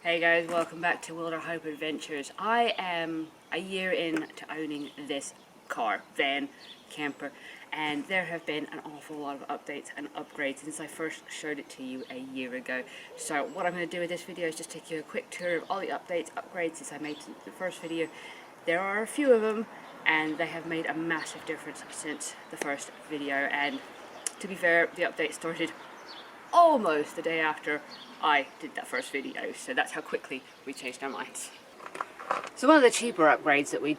Hey guys, welcome back to Wilder Hope Adventures. I am a year in to owning this car, van, camper, and there have been an awful lot of updates and upgrades since I first showed it to you a year ago. So what I'm going to do with this video is just take you a quick tour of all the upgrades since I made the first video. There are a few of them and they have made a massive difference since the first video, and to be fair, the update started almost the day after I did that first video, so that's how quickly we changed our minds. So one of the cheaper upgrades that we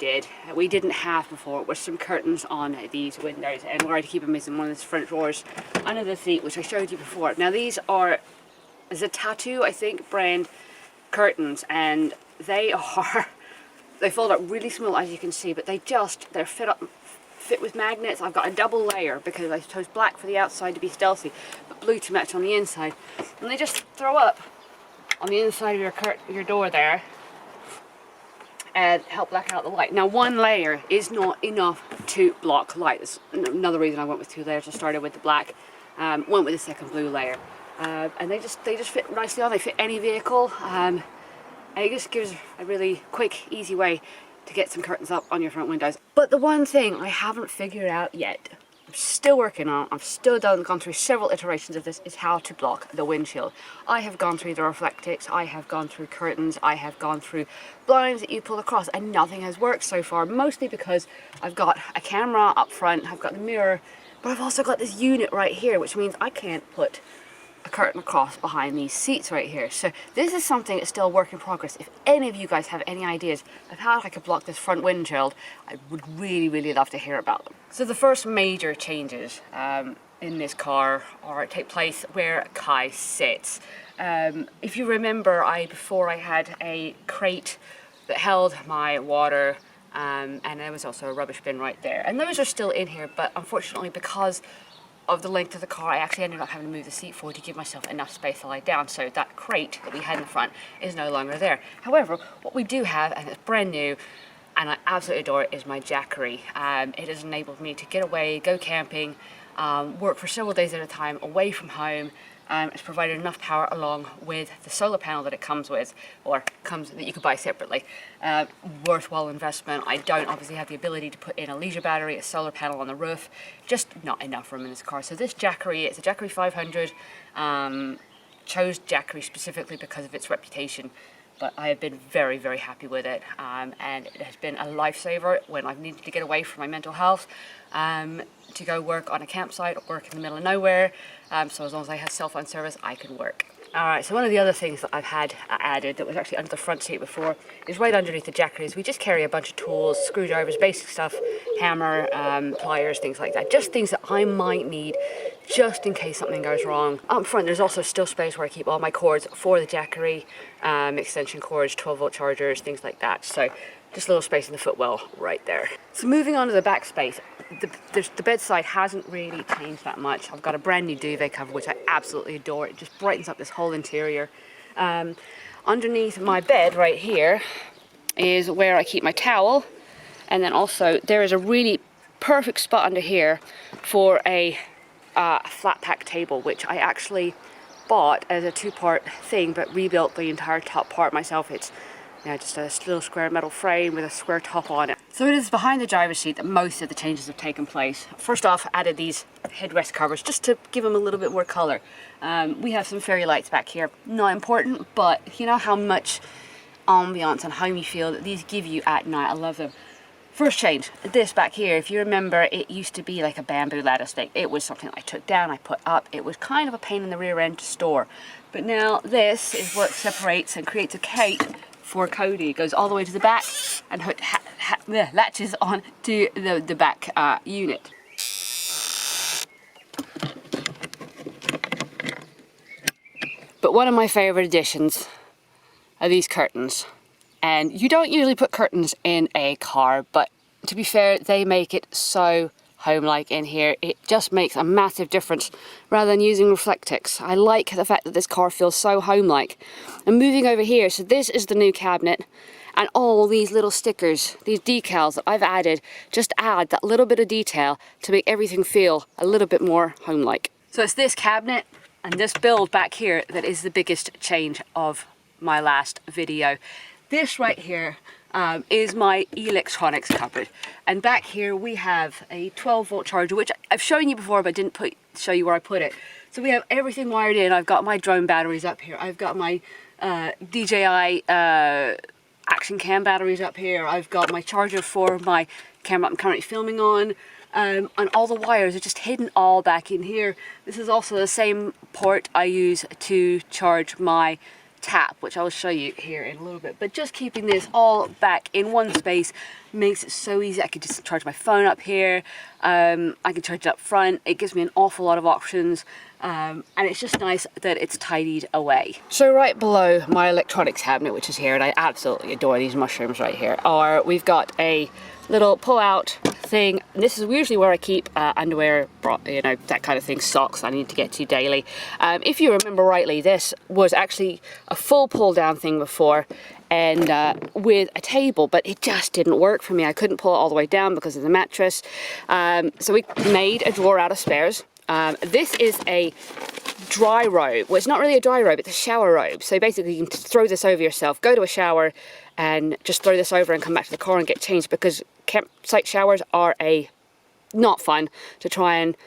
didn't have before, was some curtains on these windows, and where to keep them is in one of the front drawers under the seat, which I showed you before. Now these are a Tattoo, I think, brand curtains, and they fold up really small, as you can see, but they're fit with magnets. I've got a double layer because I chose black for the outside to be stealthy, but blue to match on the inside, and they just throw up on the inside of your door there and help black out the light. Now one layer is not enough to block light. That's another reason I went with two layers. I started with the black, went with the second blue layer, and they just fit nicely on. They fit any vehicle, and it just gives a really quick, easy way to get some curtains up on your front windows. But the one thing I haven't figured out yet, I'm still working on, I've still gone through several iterations of this, is how to block the windshield. I have gone through the reflectics, I have gone through curtains, I have gone through blinds that you pull across, and nothing has worked so far, mostly because I've got a camera up front, I've got the mirror, but I've also got this unit right here, which means I can't put a curtain across behind these seats right here. So this is something that's still a work in progress. If any of you guys have any ideas of how I could block this front windshield, I would really love to hear about them. So the first major changes in this car take place where Kai sits. If you remember, before I had a crate that held my water, and there was also a rubbish bin right there, and those are still in here, but unfortunately, because of the length of the car, I actually ended up having to move the seat forward to give myself enough space to lie down, so that crate that we had in front is no longer there. However, what we do have, and it's brand new, and I absolutely adore it, is my Jackery. It has enabled me to get away, go camping, work for several days at a time away from home. It's provided enough power along with the solar panel that it comes with, that you could buy separately. Worthwhile investment. I don't obviously have the ability to put in a leisure battery, a solar panel on the roof, just not enough room in this car. So this Jackery, it's a Jackery 500, chose Jackery specifically because of its reputation, but I have been very happy with it, and it has been a lifesaver when I've needed to get away from my mental health, to go work on a campsite or work in the middle of nowhere. So as long as I have cell phone service, I can work. Alright, so one of the other things that I've had added that was actually under the front seat before is right underneath the Jackery is we just carry a bunch of tools, screwdrivers, basic stuff, hammer, pliers, things like that. Just things that I might need just in case something goes wrong. Up front there's also still space where I keep all my cords for the Jackery, extension cords, 12-volt chargers, things like that. So just a little space in the footwell right there. So moving on to the back space, the bedside hasn't really changed that much. I've got a brand new duvet cover, which I absolutely adore. It just brightens up this whole interior. Underneath my bed right here is where I keep my towel, and then also there is a really perfect spot under here for a flat pack table, which I actually bought as a two-part thing, but rebuilt the entire top part myself. It's just a little square metal frame with a square top on it. So it is behind the driver's seat that most of the changes have taken place. First off, added these headrest covers just to give them a little bit more color. We have some fairy lights back here. Not important, but you know how much ambiance and home you feel that these give you at night. I love them. First change, this back here, if you remember, it used to be like a bamboo ladder stick. It was something I took down, I put up. It was kind of a pain in the rear end to store. But now this is what separates and creates a cape for Cody. It goes all the way to the back and latches on to the back unit. But one of my favorite additions are these curtains. And you don't usually put curtains in a car, but to be fair, they make it so home-like in here. It just makes a massive difference rather than using reflectics. I like the fact that this car feels so home-like. And moving over here, so this is the new cabinet, and all these little stickers, these decals that I've added, just add that little bit of detail to make everything feel a little bit more home-like. So it's this cabinet and this build back here that is the biggest change of my last video. This right here is my electronics cupboard, and back here we have a 12-volt charger, which I've shown you before but didn't show you where I put it. So we have everything wired in. I've got my drone batteries up here, I've got my DJI action cam batteries up here, I've got my charger for my camera I'm currently filming on, and all the wires are just hidden all back in here. This is also the same port I use to charge my tap, which I will show you here in a little bit. But just keeping this all back in one space makes it so easy. I could just charge my phone up here, I can charge it up front. It gives me an awful lot of options, and it's just nice that it's tidied away. So right below my electronics cabinet, which is here, and I absolutely adore these mushrooms right here, we've got a little pull-out thing. This is usually where I keep underwear, you know, that kind of thing, socks I need to get to daily. If you remember rightly, this was actually a full pull-down thing before, and with a table, but it just didn't work for me. I couldn't pull it all the way down because of the mattress. So we made a drawer out of spares. This is a dry robe. Well, it's not really a dry robe, it's a shower robe. So basically you can throw this over yourself, go to a shower and just throw this over and come back to the car and get changed, because campsite showers are not fun to try, and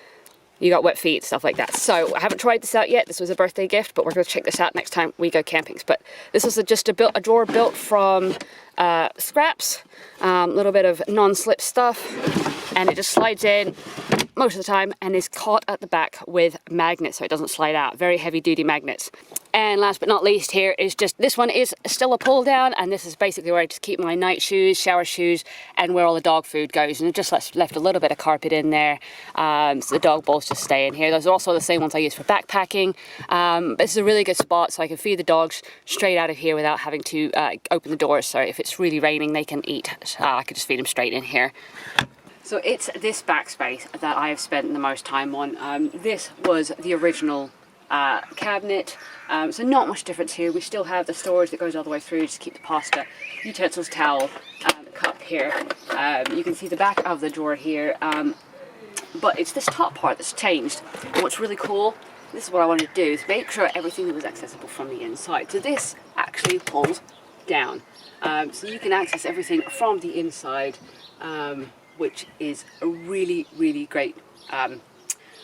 you got wet feet, stuff like that. So I haven't tried this out yet. This was a birthday gift, but we're going to check this out next time we go camping. But this is just a drawer built from scraps, a little bit of non-slip stuff, and it just slides in most of the time and is caught at the back with magnets so it doesn't slide out. Very heavy duty magnets. And last but not least, here is just, this one is still a pull down, and this is basically where I just keep my night shoes, shower shoes, and where all the dog food goes. And it just left a little bit of carpet in there, so the dog bowls just stay in here. Those are also the same ones I use for backpacking. This is a really good spot, so I can feed the dogs straight out of here without having to open the doors. So if it's really raining, they can eat. I could just feed them straight in here. So it's this backspace that I have spent the most time on. This was the original cabinet, so not much difference here. We still have the storage that goes all the way through to keep the pasta, utensils, towel, cup here. You can see the back of the drawer here, but it's this top part that's changed. And what's really cool, this is what I wanted to do, is make sure everything was accessible from the inside. So this actually pulls down, so you can access everything from the inside, which is a really, really great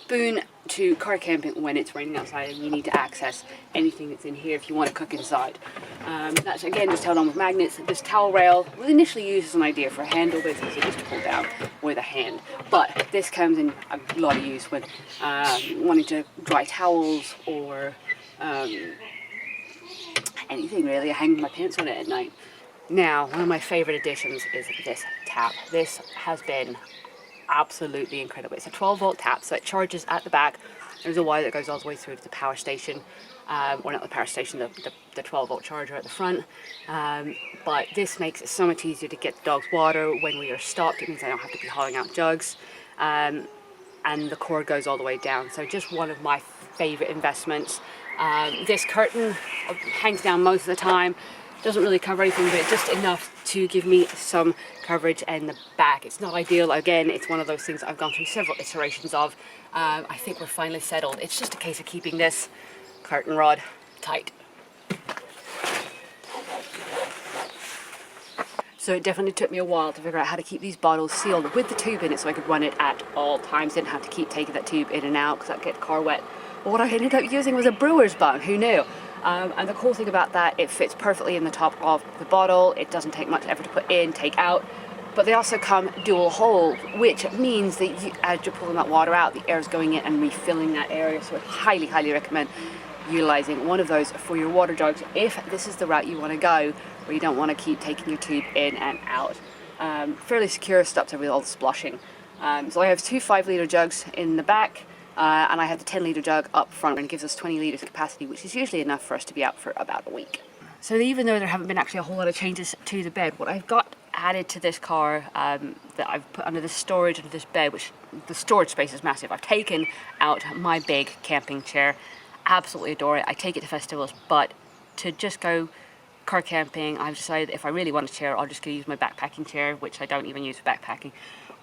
boon to car camping when it's raining outside and you need to access anything that's in here if you want to cook inside. That's again just held on with magnets. This towel rail was initially used as an idea for a handle, but it's easy just to pull down with a hand. But this comes in a lot of use when wanting to dry towels or anything really. I hang my pants on it at night. Now, one of my favorite additions is this tap. This has been absolutely incredible. It's a 12-volt tap, so it charges at the back. There's a wire that goes all the way through to the power station, or not the power station, the 12-volt charger at the front. But this makes it so much easier to get the dogs water when we are stopped. It means I don't have to be hauling out jugs, and the cord goes all the way down. So just one of my favorite investments. This curtain hangs down most of the time. Doesn't really cover anything, but it's just enough to give me some coverage in the back. It's not ideal. Again, it's one of those things I've gone through several iterations of. I think we're finally settled. It's just a case of keeping this curtain rod tight. So it definitely took me a while to figure out how to keep these bottles sealed with the tube in it so I could run it at all times. Didn't have to keep taking that tube in and out because that'd get the car wet. But what I ended up using was a brewer's bung. Who knew? And the cool thing about that, it fits perfectly in the top of the bottle. It doesn't take much effort to put in, take out. But they also come dual hole, which means that as you're pulling that water out, the air is going in and refilling that area. So I highly, highly recommend utilizing one of those for your water jugs if this is the route you want to go, where you don't want to keep taking your tube in and out. Fairly secure, stops with all the sploshing. So I have two 5-litre jugs in the back. And I have the 10-litre jug up front, and it gives us 20 litres capacity, which is usually enough for us to be out for about a week. So even though there haven't been actually a whole lot of changes to the bed, what I've got added to this car that I've put under the storage under this bed, which the storage space is massive. I've taken out my big camping chair. Absolutely adore it. I take it to festivals, but to just go car camping, I've decided if I really want a chair, I'll just go use my backpacking chair, which I don't even use for backpacking.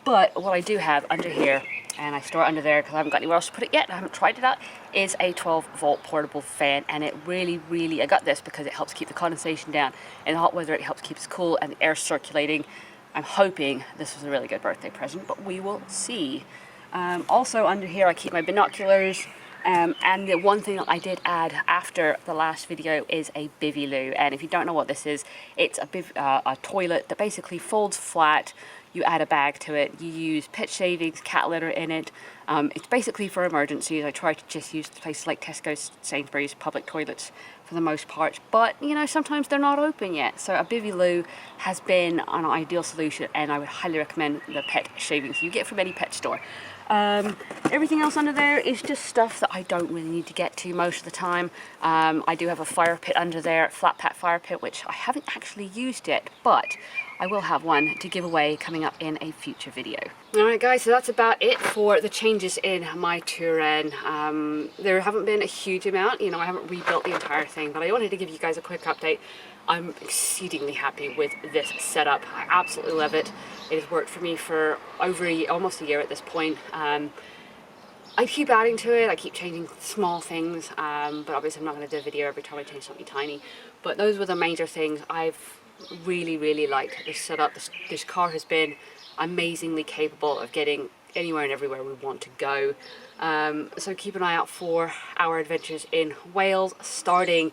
But what I do have under here, and I store it under there because I haven't got anywhere else to put it yet, I haven't tried it out, is a 12-volt portable fan. And it really, I got this because it helps keep the condensation down. In the hot weather, it helps keep us cool and the air circulating. I'm hoping this was a really good birthday present, but we will see. Also under here, I keep my binoculars. And the one thing that I did add after the last video is a bivy loo. And if you don't know what this is, it's a toilet that basically folds flat. You add a bag to it. You use pet shavings, cat litter in it. It's basically for emergencies. I try to just use places like Tesco's, Sainsbury's, public toilets for the most part. But, you know, sometimes they're not open yet. So a bivy loo has been an ideal solution, and I would highly recommend the pet shavings you get from any pet store. Everything else under there is just stuff that I don't really need to get to most of the time. I do have a fire pit under there, flat pack fire pit, which I haven't actually used yet, but I will have one to give away coming up in a future video. Alright guys, so that's about it for the changes in my Touran. There haven't been a huge amount, you know, I haven't rebuilt the entire thing, but I wanted to give you guys a quick update. I'm exceedingly happy with this setup. I absolutely love it. It has worked for me for almost a year at this point. I keep adding to it, I keep changing small things, but obviously I'm not going to do a video every time I change something tiny. But those were the major things. I've really liked this setup. This car has been amazingly capable of getting anywhere and everywhere we want to go. So keep an eye out for our adventures in Wales starting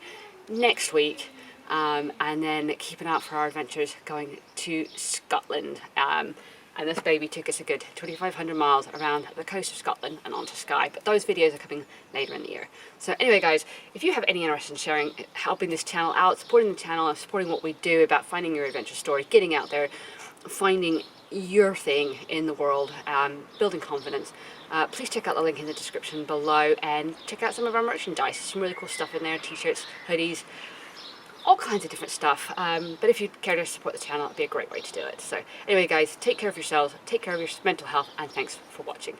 next week. And then keep an eye out for our adventures going to Scotland. And this baby took us a good 2,500 miles around the coast of Scotland and onto Skye. But those videos are coming later in the year. So anyway guys, if you have any interest in sharing, helping this channel out, supporting the channel, and supporting what we do about finding your adventure story, getting out there, finding your thing in the world, building confidence, please check out the link in the description below and check out some of our merchandise. Some really cool stuff in there, t-shirts, hoodies, all kinds of different stuff. But if you care to support the channel, it'd be a great way to do it. So anyway guys, take care of yourselves, take care of your mental health, and thanks for watching.